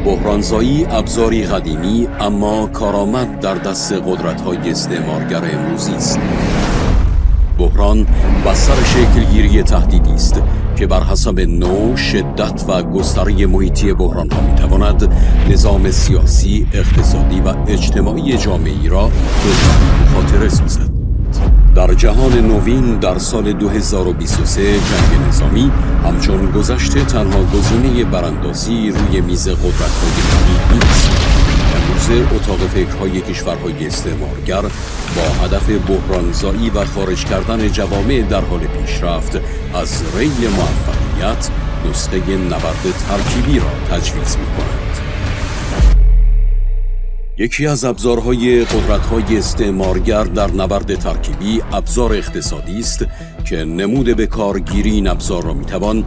بحرانزایی ابزاری قدیمی اما کارآمد در دست قدرت‌های استعمارگر امروزی است. بحران بستر شکلگیری تهدیدی است که بر حسب نوع، شدت و گستره محیطی بحران‌ها می‌تواند نظام سیاسی، اقتصادی و اجتماعی جامعه‌ای را به خاطره سازد. در جهان نوین در سال 2023 جنگ نظامی همچون گذشته تنها گزینه براندازی روی میز قدرت‌های جدید نیست. امروزه اتاق فکرهای کشورهای استعمارگر با هدف بحرانزایی و خارج کردن جوامع در حال پیشرفت از ری موفقیت نسخه نبرد ترکیبی را تجویز می‌کنند. یکی از ابزارهای قدرت‌های استعمارگر در نبرد ترکیبی ابزار اقتصادی است که نمود به کارگیری این ابزار را می‌توان